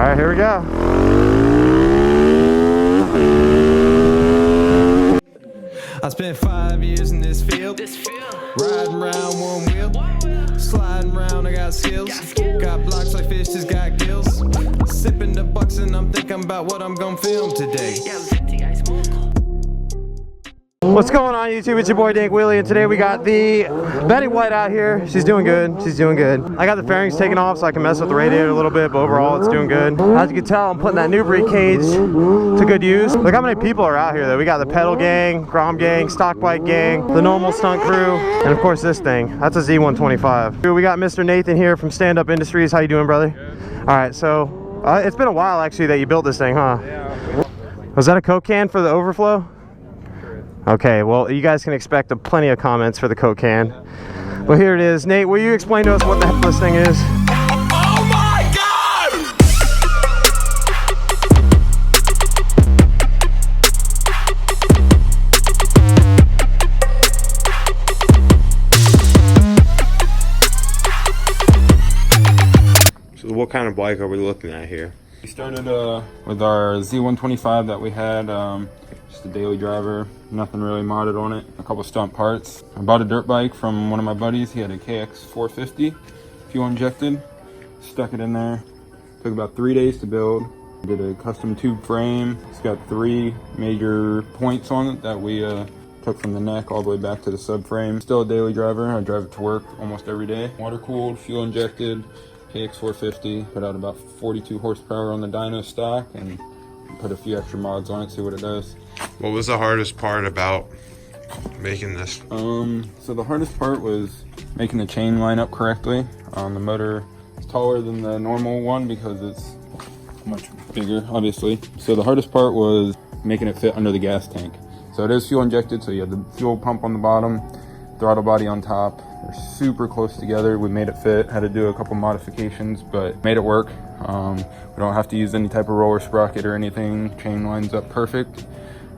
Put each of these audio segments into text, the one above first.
right, here we go. I spent 5 years in this field, riding around one wheel, sliding around, I got skills, got blocks like fish, just got gills, sipping the bucks and I'm thinking about what I'm gonna film today. What's going on YouTube? It's your boy DankWheelie, and today we got the Betty White out here. She's doing good. She's doing good. I got the fairings taken off so I can mess with the radiator a little bit, but overall it's doing good. As you can tell, I'm putting that new brake cage to good use. Look how many people are out here though. We got the pedal gang, Grom gang, stock bike gang, the normal stunt crew, and of course this thing. That's a Z125. We got Mr. Nathan here from Stand Up Industries. How you doing, brother? Good. All right, so it's been a while actually that you built this thing, huh? Yeah. Was that a Coke can for the overflow? Okay, well, you guys can expect plenty of comments for the Coke can. Well, here it is. Nate, will you explain to us what the hell this thing is? Oh my God! So what kind of bike are we looking at here? We started with our Z125 that we had, just a daily driver, nothing really modded on it, a couple stunt parts. I bought a dirt bike from one of my buddies. He had a KX450, fuel injected, stuck it in there. Took about 3 days to build. Did a custom tube frame. It's got 3 major points on it that we took from the neck all the way back to the subframe. Still a daily driver. I drive it to work almost every day. Water cooled, fuel injected, KX450. Put out about 42 horsepower on the dyno stock and put a few extra mods on it, see what it does. What was the hardest part about making this? So the hardest part was making the chain line up correctly. The motor is taller than the normal one because it's much bigger, obviously. So the hardest part was making it fit under the gas tank. So it is fuel injected, so you have the fuel pump on the bottom, throttle body on top. They're super close together. We made it fit, had to do a couple modifications, but made it work. We don't have to use any type of roller sprocket or anything. Chain lines up perfect,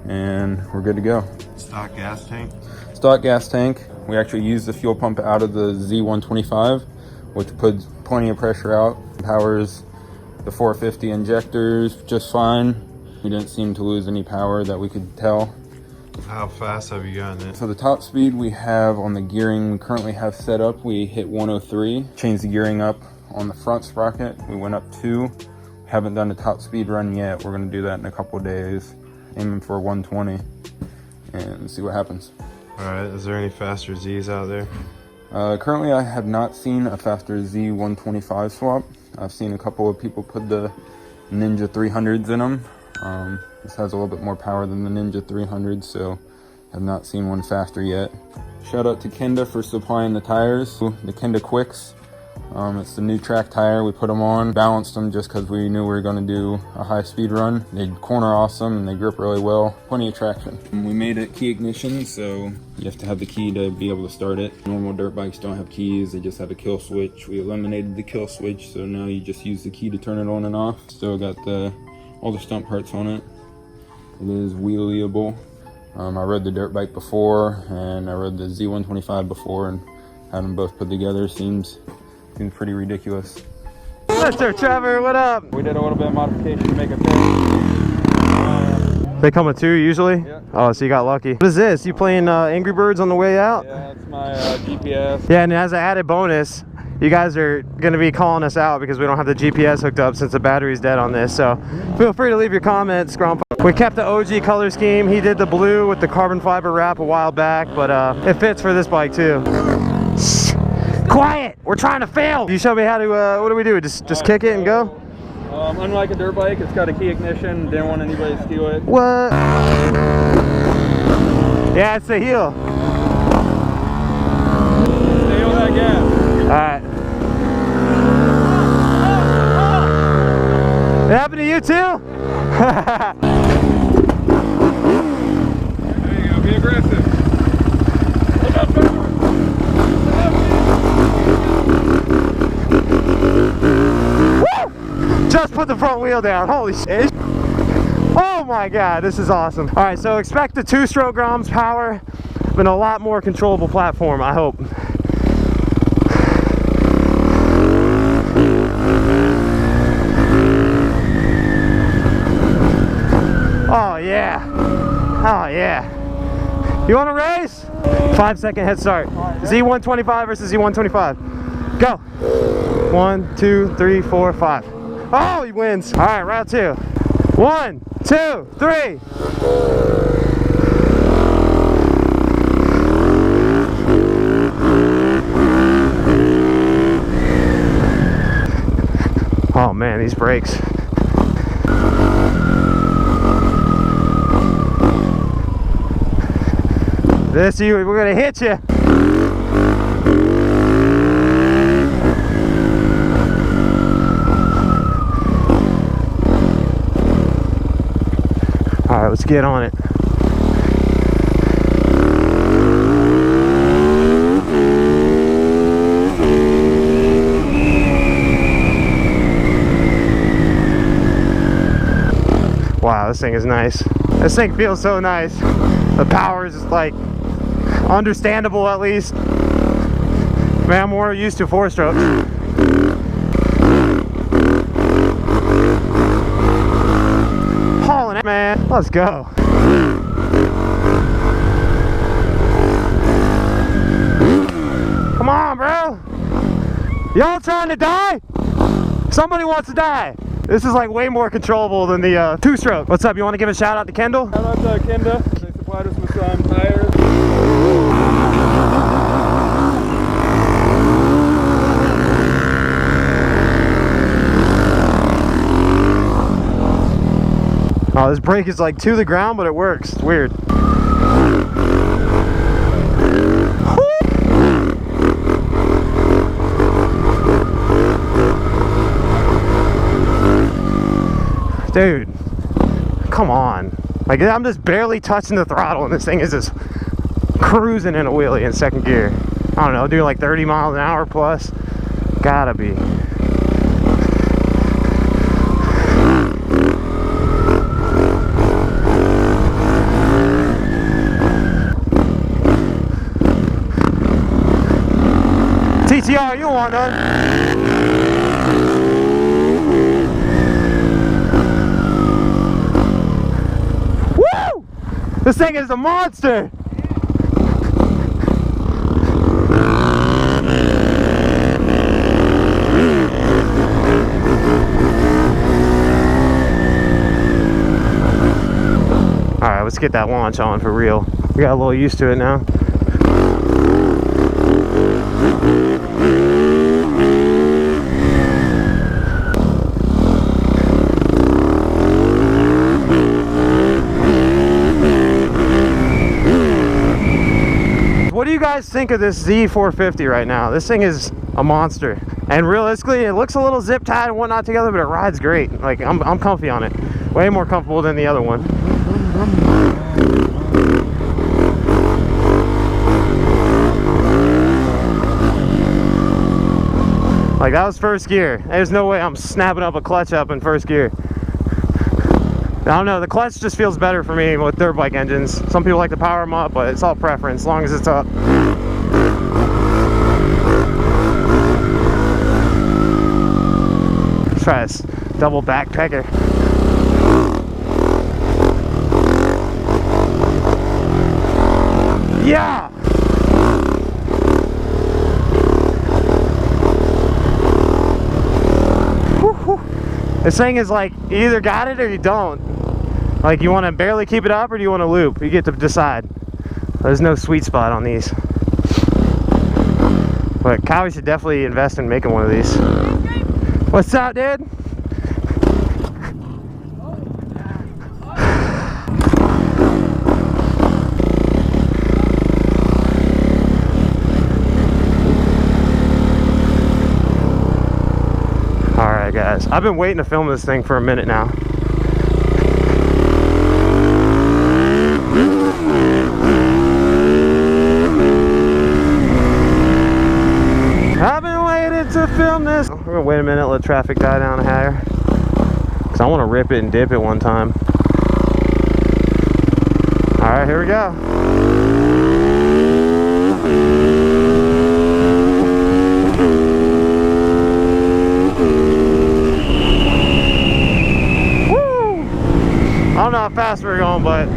and we're good to go. Stock gas tank? Stock gas tank. We actually used the fuel pump out of the Z125, which puts plenty of pressure out. Powers the 450 injectors just fine. We didn't seem to lose any power that we could tell. How fast have you gotten it? So the top speed we have on the gearing we currently have set up, we hit 103. Changed the gearing up on the front sprocket. We went up 2. Haven't done the top speed run yet. We're gonna do that in a couple of days. Aiming for 120 and see what happens. All right, is there any faster Zs out there? Currently I have not seen a faster Z125 swap. I've seen a couple of people put the Ninja 300s in them. This has a little bit more power than the Ninja 300, so have not seen one faster yet. Shout out to Kenda for supplying the tires, the Kenda Quicks. It's the new track tire. We put them on, balanced them just because we knew we were going to do a high speed run. They corner awesome and they grip really well. Plenty of traction. We made it key ignition, so you have to have the key to be able to start it. Normal dirt bikes don't have keys, they just have a kill switch. We eliminated the kill switch, so now you just use the key to turn it on and off. Still got all the stunt parts on it. It is wheelieable. I rode the dirt bike before and I rode the Z125 before, and had them both put together seems pretty ridiculous. Mr. Trevor, what up? We did a little bit of modification to make it fit. They come with 2 usually? Yeah. Oh, so you got lucky. What is this? You playing Angry Birds on the way out? Yeah, that's my GPS. Yeah, and as an added bonus, you guys are going to be calling us out because we don't have the GPS hooked up since the battery's dead on this. So feel free to leave your comments, Grandpa. We kept the OG color scheme. He did the blue with the carbon fiber wrap a while back, but it fits for this bike too. Quiet! We're trying to film! You show me how to, what do we do? Just kick it and go? Unlike a dirt bike, it's got a key ignition. Didn't want anybody to steal it. What? Yeah, it's the heel. Stay on that gas. Alright. It happened to you too? There you go, be aggressive. Look up, Trevor. Just put the front wheel down. Holy shit. Oh my god, this is awesome. All right, so expect the 2-stroke Grom's power and a lot more controllable platform, I hope. yeah. Oh yeah. You want to race? 5-second head start. Z125 versus Z125. Go. 1, 2, 3, 4, 5. Oh, he wins. All right, round 2. 1, 2, 3. Oh man, these brakes. We're gonna hit you. All right, let's get on it. Wow, this thing is nice. This thing feels so nice. The power is like understandable at least. Man, I'm more used to 4-strokes. Hauling it, man. Let's go. Come on, bro. Y'all trying to die? Somebody wants to die. This is like way more controllable than the 2-stroke. What's up? You want to give a shout out to Kendall? Shout out to Kendall. They supplied us with some tires. Oh, this brake is like to the ground, but it works. It's weird. Dude, come on. Like, I'm just barely touching the throttle and this thing is just cruising in a wheelie in 2nd gear. I don't know, doing like 30 miles an hour plus. Gotta be. TTR, you don't want none. Woo! This thing is a monster. Alright, let's get that launch on for real. We got a little used to it now. What do you guys think of this Z450 right now? This thing is a monster. And realistically, it looks a little zip tied and whatnot together, but it rides great. Like, I'm comfy on it. Way more comfortable than the other one. Like, that was 1st gear. There's no way I'm snapping up a clutch up in 1st gear. I don't know, the clutch just feels better for me with dirt bike engines. Some people like to power them up, but it's all preference as long as it's up. Let's try this double backpacker. Yeah! This thing is like, you either got it or you don't. Like, you want to barely keep it up or do you want to loop? You get to decide. There's no sweet spot on these. But Cowie should definitely invest in making one of these. What's up, dude? Alright guys, I've been waiting to film this thing for a minute now. I've been waiting to film this. We're gonna wait a minute, let traffic die down higher. Cause I wanna rip it and dip it one time. Alright, here we go. I don't know, how fast we're going, but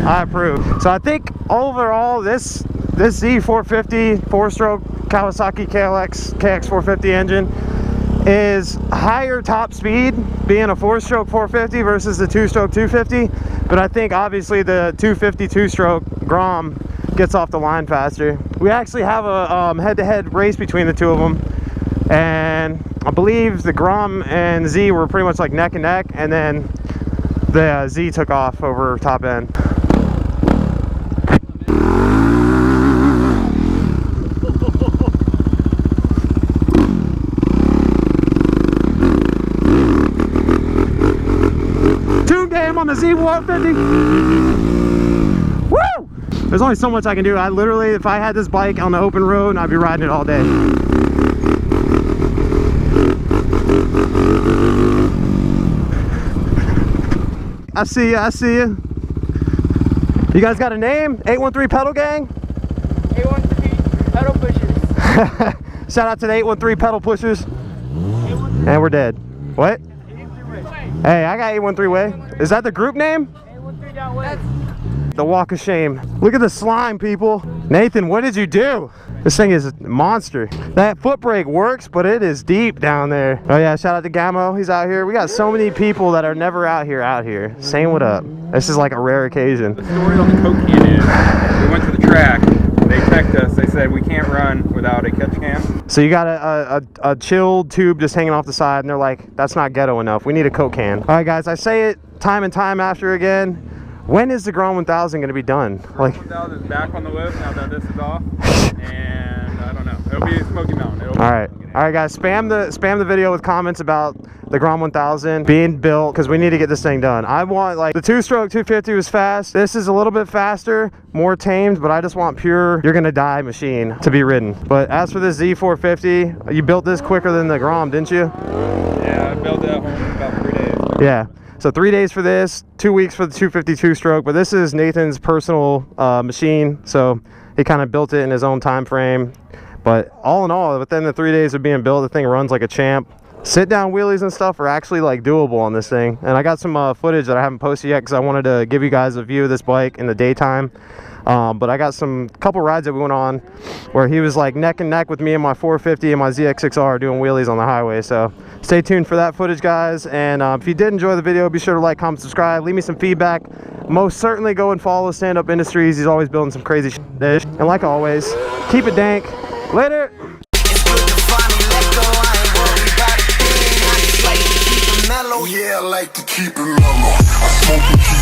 I approve. So I think overall this Z450 4-stroke Kawasaki KX450 engine is higher top speed, being a 4-stroke 450 versus the 2-stroke 250. But I think obviously the 250 2-stroke Grom gets off the line faster. We actually have a head-to-head race between the two of them, and I believe the Grom and Z were pretty much like neck and neck, and then the Z took off over top end. On the Z150. Woo! There's only so much I can do. I literally, if I had this bike on the open road, I'd be riding it all day. I see ya, I see ya. You guys got a name? 813 Pedal Gang? 813 Pedal Pushers. Shout out to the 813 Pedal Pushers. And we're dead. What? Hey, I got 813 Way. Is that the group name? 813.way. The walk of shame. Look at the slime, people. Nathan, what did you do? This thing is a monster. That foot brake works, but it is deep down there. Oh yeah, shout out to Gamo. He's out here. We got so many people that are never out here. Saying what up. This is like a rare occasion. The story on the Coke can is, we went to the track. They checked us. They said we can't run without a catch can. So you got a chilled tube just hanging off the side, and they're like, that's not ghetto enough. We need a Coke can. All right, guys, I say it time and time after again. When is the Grom 1000 going to be done? Like, 1000 is back on the list now that this is off, and I don't know. It'll be Smoky Mountain. All right, guys, spam the video with comments about the Grom 1000 being built, because we need to get this thing done. I want, like, the 2-stroke 250 was fast. This is a little bit faster, more tamed, but I just want pure you're gonna die machine to be ridden. But as for this Z450, you built this quicker than the Grom, didn't you? Yeah, I built that home in about 3 days. Yeah. So 3 days for this, 2 weeks for the 252 stroke, but this is Nathan's personal machine, so he kind of built it in his own time frame. But all in all, within the 3 days of being built, the thing runs like a champ. Sit down wheelies and stuff are actually like doable on this thing, and I got some footage that I haven't posted yet because I wanted to give you guys a view of this bike in the daytime. But I got couple rides that we went on where he was like neck and neck with me and my 450 and my ZX6R doing wheelies on the highway. So stay tuned for that footage, guys. And if you did enjoy the video, be sure to like, comment, subscribe, leave me some feedback. Most certainly go and follow Stand Up Industries. He's always building some crazy shit. And like always, keep it dank. Later. Yeah, I like to keep it mellow. I smoke and keep